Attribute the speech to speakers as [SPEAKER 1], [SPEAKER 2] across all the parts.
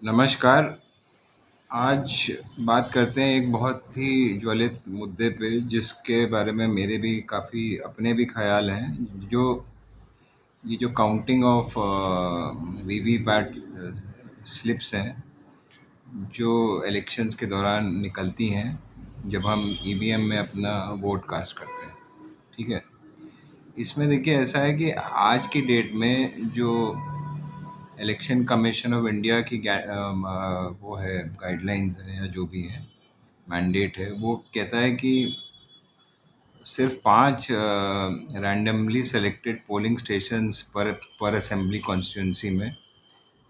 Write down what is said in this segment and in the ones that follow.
[SPEAKER 1] नमस्कार। आज बात करते हैं एक बहुत ही ज्वलित मुद्दे पे जिसके बारे में मेरे भी काफ़ी अपने भी ख़्याल हैं। जो ये जो काउंटिंग ऑफ वीवीपैट स्लिप्स हैं, जो इलेक्शंस के दौरान निकलती हैं, जब हम ईवीएम में अपना वोट कास्ट करते हैं, ठीक है? इसमें देखिए ऐसा है कि आज की डेट में जो इलेक्शन कमीशन ऑफ इंडिया की वो है गाइडलाइंस है या जो भी है मैंडेट है, वो कहता है कि सिर्फ 5 रैंडमली सेलेक्टेड पोलिंग स्टेशंस पर असेंबली कॉन्स्टिट्यूंसी में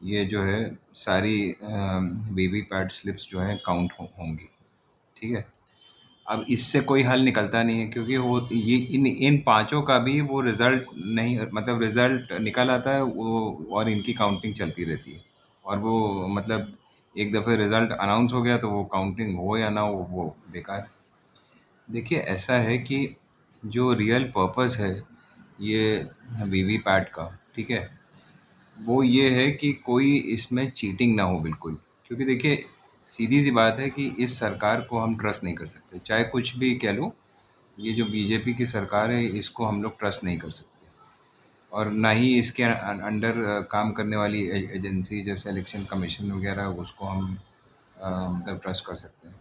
[SPEAKER 1] ये जो है सारी वीवीपैट स्लिप्स जो है काउंट होंगी, ठीक है? अब इससे कोई हल निकलता नहीं है क्योंकि वो ये इन पांचों का भी वो रिजल्ट नहीं, मतलब रिजल्ट निकल आता है वो, और इनकी काउंटिंग चलती रहती है। और वो मतलब एक दफ़े रिजल्ट अनाउंस हो गया तो वो काउंटिंग हो या ना हो वो बेकार है। देखिए ऐसा है कि जो रियल पर्पस है ये वीवीपैट का, ठीक है, वो ये है कि कोई इसमें चीटिंग ना हो बिल्कुल। क्योंकि देखिए सीधी सी बात है कि इस सरकार को हम ट्रस्ट नहीं कर सकते, चाहे कुछ भी कह लो। ये जो बीजेपी की सरकार है इसको हम लोग ट्रस्ट नहीं कर सकते, और ना ही इसके अंडर काम करने वाली एजेंसी जैसे इलेक्शन कमीशन वगैरह उसको हम मतलब ट्रस्ट कर सकते हैं।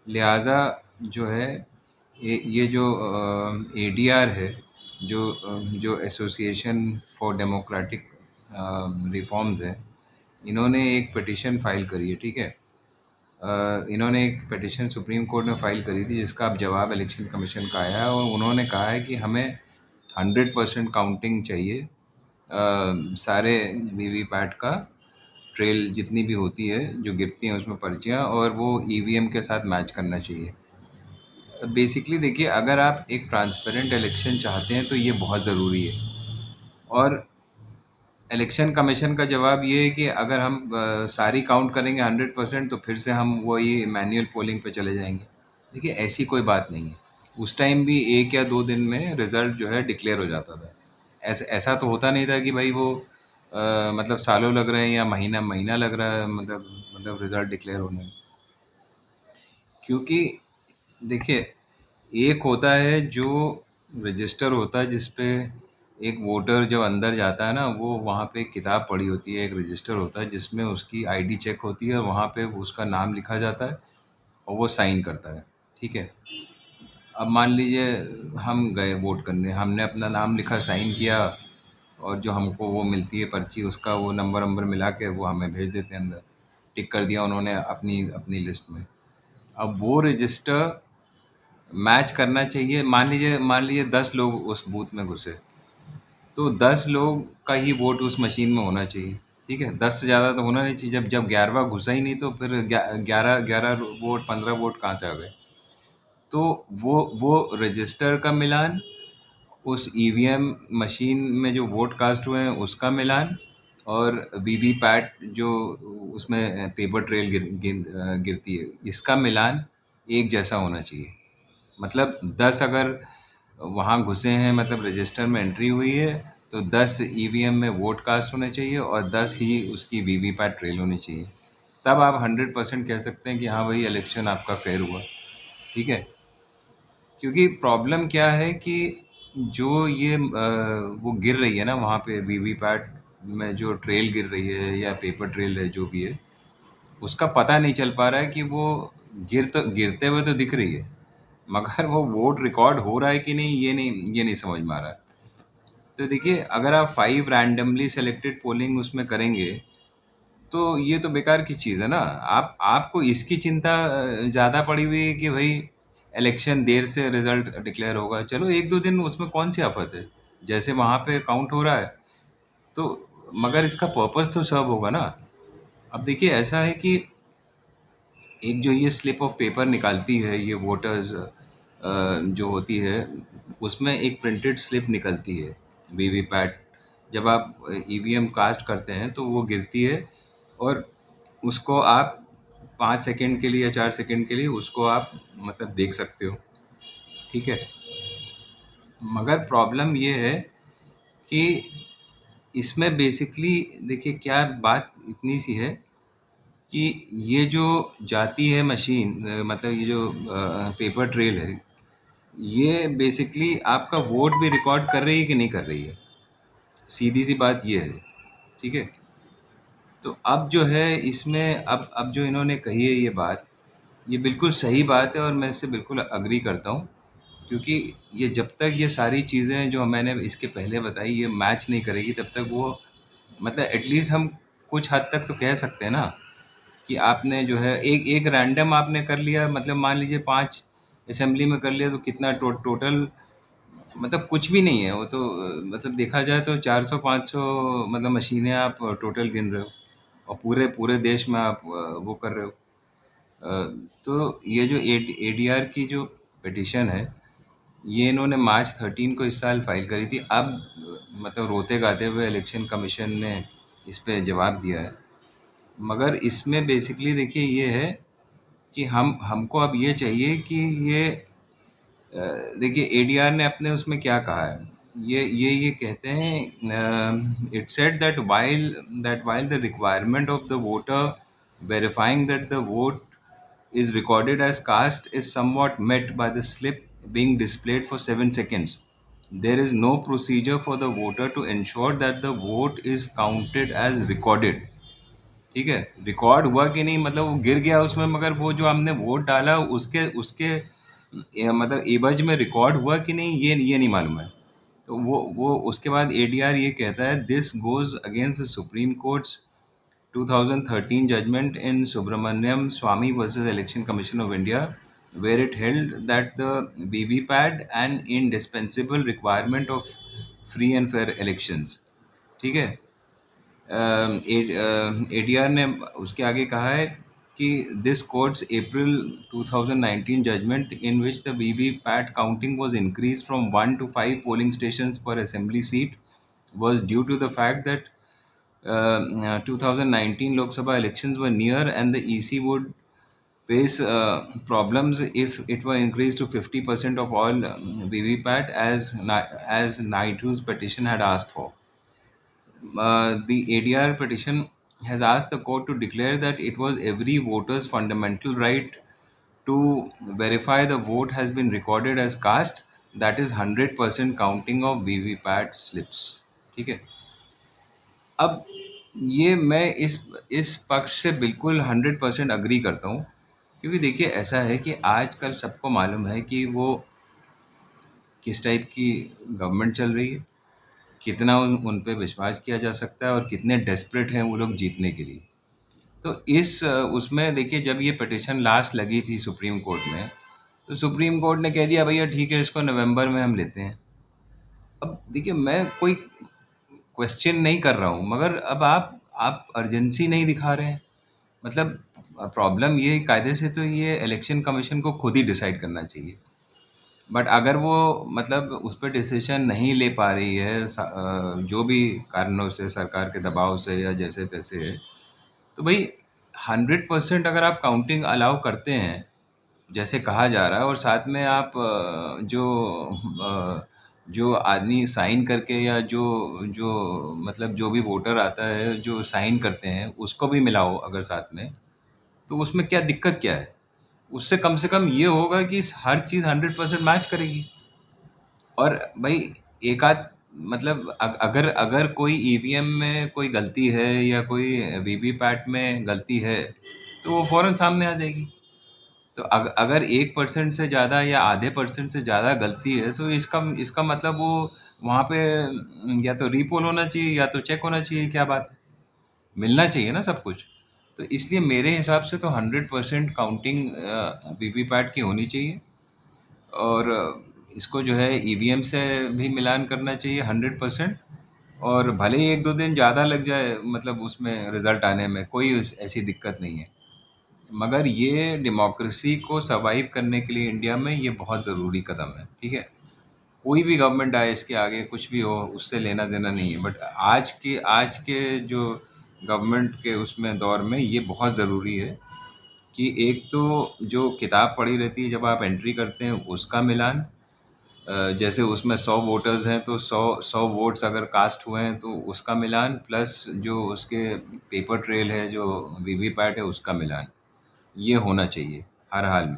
[SPEAKER 1] लिहाजा जो है ये जो एडीआर है, जो एसोसिएशन फॉर डेमोक्रेटिक रिफॉर्म्स है, इन्होंने एक पिटिशन फाइल करी है, ठीक है? इन्होंने एक पिटिशन सुप्रीम कोर्ट में फाइल करी थी जिसका अब जवाब इलेक्शन कमीशन का आया है, और उन्होंने कहा है कि हमें 100% काउंटिंग चाहिए, सारे वीवीपैट का ट्रेल जितनी भी होती है जो गिरती हैं उसमें पर्चियाँ, और वो ईवीएम के साथ मैच करना चाहिए। बेसिकली देखिए अगर आप एक ट्रांसपेरेंट इलेक्शन चाहते हैं तो ये बहुत ज़रूरी है। और इलेक्शन कमीशन का जवाब ये है कि अगर हम सारी काउंट करेंगे 100% तो फिर से हम वही मैनुअल पोलिंग पे चले जाएंगे। देखिए ऐसी कोई बात नहीं है। उस टाइम भी 1 या 2 दिन में रिज़ल्ट जो है डिक्लेयर हो जाता था। ऐसा तो होता नहीं था कि भाई वो मतलब सालों लग रहे हैं या महीना महीना लग रहा है, मतलब रिज़ल्ट डिक्लेयर होने में। क्योंकि देखिए एक होता है जो रजिस्टर होता है जिस पे एक वोटर जब अंदर जाता है ना, वो वहाँ पे एक किताब पड़ी होती है, एक रजिस्टर होता है जिसमें उसकी आईडी चेक होती है, और वहाँ पे उसका नाम लिखा जाता है और वो साइन करता है, ठीक है? अब मान लीजिए हम गए वोट करने, हमने अपना नाम लिखा, साइन किया, और जो हमको वो मिलती है पर्ची उसका वो नंबर नंबर मिला के वो हमें भेज देते हैं अंदर। टिक कर दिया उन्होंने अपनी अपनी लिस्ट में। अब वो रजिस्टर मैच करना चाहिए। मान लीजिए 10 लोग उस बूथ में घुसे, तो 10 लोग का ही वोट उस मशीन में होना चाहिए, ठीक है? 10 से ज़्यादा तो होना नहीं चाहिए। जब 11वां घुसा ही नहीं तो फिर 11 11 वोट 15 वोट कहाँ से आ गए? तो वो रजिस्टर का मिलान, उस ईवीएम मशीन में जो वोट कास्ट हुए हैं उसका मिलान, और वीवीपैट जो उसमें पेपर ट्रेल गिरती है इसका मिलान एक जैसा होना चाहिए। मतलब 10 अगर वहाँ घुसे हैं, मतलब रजिस्टर में एंट्री हुई है, तो 10 ईवीएम में वोट कास्ट होने चाहिए और 10 ही उसकी वीवीपैट ट्रेल होनी चाहिए। तब आप 100% कह सकते हैं कि हाँ भाई इलेक्शन आपका फेयर हुआ, ठीक है? क्योंकि प्रॉब्लम क्या है कि जो ये वो गिर रही है ना वहाँ पे वीवीपैट में जो ट्रेल गिर रही है या पेपर ट्रेल है जो भी है, उसका पता नहीं चल पा रहा है कि वो गिरते हुए तो दिख रही है, मगर वो वोट रिकॉर्ड हो रहा है कि नहीं ये नहीं समझ में आ रहा है। तो देखिए अगर आप 5 रैंडमली सेलेक्टेड पोलिंग उसमें करेंगे तो ये तो बेकार की चीज़ है ना। आप आपको इसकी चिंता ज़्यादा पड़ी हुई है कि भाई इलेक्शन देर से रिजल्ट डिक्लेयर होगा, चलो 1 2 दिन उसमें कौन सी आफत है, जैसे वहाँ पे काउंट हो रहा है तो, मगर इसका पर्पस तो सर्व होगा ना। अब देखिए ऐसा है कि एक जो ये स्लिप ऑफ पेपर निकालती है ये वोटर्स जो होती है, उसमें एक प्रिंटेड स्लिप निकलती है वीवीपैट। जब आप ईवीएम कास्ट करते हैं तो वो गिरती है, और उसको आप 5 सेकंड के लिए या 4 सेकंड के लिए उसको आप मतलब देख सकते हो, ठीक है? मगर प्रॉब्लम ये है कि इसमें बेसिकली देखिए क्या बात इतनी सी है कि ये जो जाती है मशीन, मतलब ये जो पेपर ट्रेल है, ये बेसिकली आपका वोट भी रिकॉर्ड कर रही है कि नहीं कर रही है। सीधी सी बात ये है। ठीक है। तो अब जो है इसमें, अब जो इन्होंने कही है ये बात, ये बिल्कुल सही बात है और मैं इससे बिल्कुल अग्री करता हूँ। क्योंकि ये जब तक ये सारी चीज़ें जो मैंने इसके पहले बताई ये मैच नहीं करेगी, तब तक वो, मतलब एटलीस्ट हम कुछ हद तक तो कह सकते हैं ना कि आपने जो है एक एक रैंडम आपने कर लिया, मतलब मान लीजिए 5 असेंबली में कर लिया, तो कितना टोटल, मतलब कुछ भी नहीं है वो तो। मतलब देखा जाए तो 400-500 मतलब मशीनें आप टोटल गिन रहे हो, और पूरे पूरे देश में आप वो कर रहे हो। तो ये जो एडीआर की जो पिटिशन है, ये इन्होंने मार्च 13 को इस साल फाइल करी थी। अब मतलब रोते गाते हुए इलेक्शन कमीशन ने इस पे जवाब दिया है। मगर इसमें बेसिकली देखिए ये है कि हमको अब ये चाहिए कि ये, देखिए एडीआर ने अपने उसमें क्या कहा है। ये कहते हैं, it said that while the requirement of the voter verifying that the vote is recorded as cast is somewhat met by the slip being displayed for 7 seconds. There is no procedure for the voter to ensure that the vote is counted as recorded. ठीक है, record हुआ कि नहीं, मतलब वो गिर गया उसमें, मगर वो जो हमने वोट डाला उसके उसके मतलब एवज में रिकॉर्ड हुआ कि नहीं, ये नहीं मालूम है। तो वो उसके बाद एडीआर ये कहता है, this goes against the supreme courts 2013 judgment in Subramaniam Swamy versus Election Commission of India, where it held that the VVPAT an indispensable requirement of free and fair elections. ठीक है। एडीआर ने उसके आगे कहा है कि this court's April 2019 judgement in which the VVPAT counting was increase from 1 to 5 polling stations पर assembly seat was due to the fact that 2019 Lok Sabha elections were near and the EC would face problems if it were increased to 50% of all VVPAT as Naidu's petition had asked for. The ADR petition has asked the court to declare that it was every voter's fundamental right to verify the vote has been recorded as cast, that is 100% counting of VVPAT slips. ठीक है। अब ये मैं इस पक्ष से बिल्कुल 100% agree करता हूँ। क्योंकि देखिए ऐसा है कि आजकल सबको मालूम है कि वो किस टाइप की गवर्नमेंट चल रही है, कितना उन पे विश्वास किया जा सकता है और कितने डेस्परेट हैं वो लोग जीतने के लिए। तो उसमें देखिए जब ये पिटीशन लास्ट लगी थी सुप्रीम कोर्ट में, तो सुप्रीम कोर्ट ने कह दिया भैया ठीक है, इसको नवंबर में हम लेते हैं। अब देखिए मैं कोई क्वेश्चन नहीं कर रहा हूँ, मगर अब आप अर्जेंसी नहीं दिखा रहे हैं। मतलब प्रॉब्लम ये कायदे से तो ये इलेक्शन कमीशन को खुद ही डिसाइड करना चाहिए। बट अगर वो मतलब उस पर डिसीजन नहीं ले पा रही है, जो भी कारणों से, सरकार के दबाव से या जैसे तैसे है, तो भाई 100% अगर आप काउंटिंग अलाउ करते हैं जैसे कहा जा रहा है, और साथ में आप जो आदमी साइन करके, या जो जो मतलब जो भी वोटर आता है जो साइन करते हैं उसको भी मिलाओ अगर साथ में, तो उसमें क्या दिक्कत क्या है? उससे कम से कम ये होगा कि हर चीज़ 100% मैच करेगी। और भाई एक आध, मतलब अगर अगर कोई ईवीएम में कोई गलती है या कोई वीवीपैट में गलती है, तो वो फौरन सामने आ जाएगी। तो अगर 1% से ज़्यादा या आधे परसेंट से ज़्यादा गलती है, तो इसका इसका मतलब वो वहाँ पे या तो रीपोल होना चाहिए या तो चेक होना चाहिए। क्या बात है, मिलना चाहिए ना सब कुछ। तो इसलिए मेरे हिसाब से तो 100% काउंटिंग वीवीपैट की होनी चाहिए। और इसको जो है ईवीएम से भी मिलान करना चाहिए 100%। और भले ही 1-2 दिन ज़्यादा लग जाए, मतलब उसमें रिज़ल्ट आने में कोई ऐसी दिक्कत नहीं है। मगर ये डेमोक्रेसी को सर्वाइव करने के लिए इंडिया में ये बहुत ज़रूरी कदम है। ठीक है। कोई भी गवर्नमेंट आए, इसके आगे कुछ भी हो, उससे लेना देना नहीं है। बट आज के जो गवर्नमेंट के उसमें दौर में ये बहुत ज़रूरी है कि एक तो जो किताब पढ़ी रहती है जब आप एंट्री करते हैं उसका मिलान, जैसे उसमें 100 वोटर्स हैं तो 100 वोट्स अगर कास्ट हुए हैं तो उसका मिलान प्लस जो उसके पेपर ट्रेल है, जो वीवीपैट है, उसका मिलान, ये होना चाहिए हर हाल में।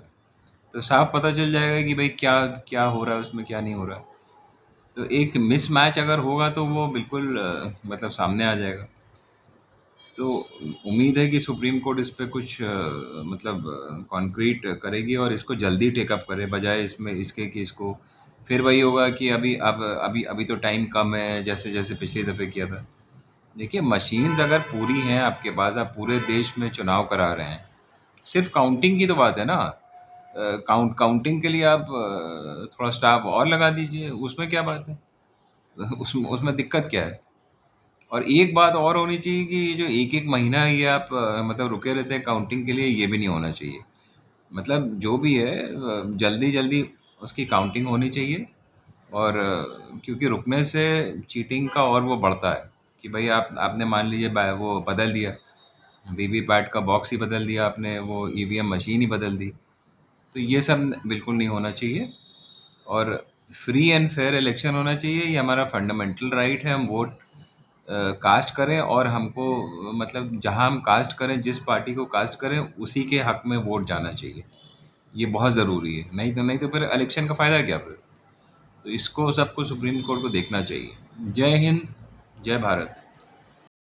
[SPEAKER 1] तो साफ पता चल जाएगा कि भाई क्या क्या हो रहा है उसमें, क्या नहीं हो रहा है। तो एक मिसमैच अगर होगा तो वो बिल्कुल मतलब सामने आ जाएगा। तो उम्मीद है कि सुप्रीम कोर्ट इस पे कुछ मतलब कॉन्क्रीट करेगी और इसको जल्दी टेकअप करे, बजाय इसमें इसके कि इसको फिर वही होगा कि अभी अभी तो टाइम कम है, जैसे जैसे पिछली दफ़े किया था। देखिए, मशीन्स अगर पूरी हैं आपके पास, आप पूरे देश में चुनाव करा रहे हैं, सिर्फ काउंटिंग की तो बात है ना। काउंटिंग के लिए आप थोड़ा स्टाफ और लगा दीजिए, उसमें क्या बात है? उसमें दिक्कत क्या है? और एक बात और होनी चाहिए कि ये जो एक-एक महीना ये आप मतलब रुके रहते हैं काउंटिंग के लिए, ये भी नहीं होना चाहिए। मतलब जो भी है जल्दी-जल्दी उसकी काउंटिंग होनी चाहिए। और क्योंकि रुकने से चीटिंग का और वो बढ़ता है कि भाई आपने मान लीजिए वो बदल दिया, वीवीपैट का बॉक्स ही बदल दिया आपने, वो ईवीएम मशीन ही बदल दी। तो ये सब बिल्कुल नहीं होना चाहिए। और फ्री एंड फेयर इलेक्शन होना चाहिए, ये हमारा फंडामेंटल राइट है। हम वोट कास्ट करें और हमको मतलब जहाँ हम कास्ट करें, जिस पार्टी को कास्ट करें, उसी के हक में वोट जाना चाहिए। ये बहुत ज़रूरी है, नहीं तो फिर इलेक्शन का फ़ायदा क्या फिर? तो इसको सबको सुप्रीम कोर्ट को देखना चाहिए। जय हिंद, जय भारत।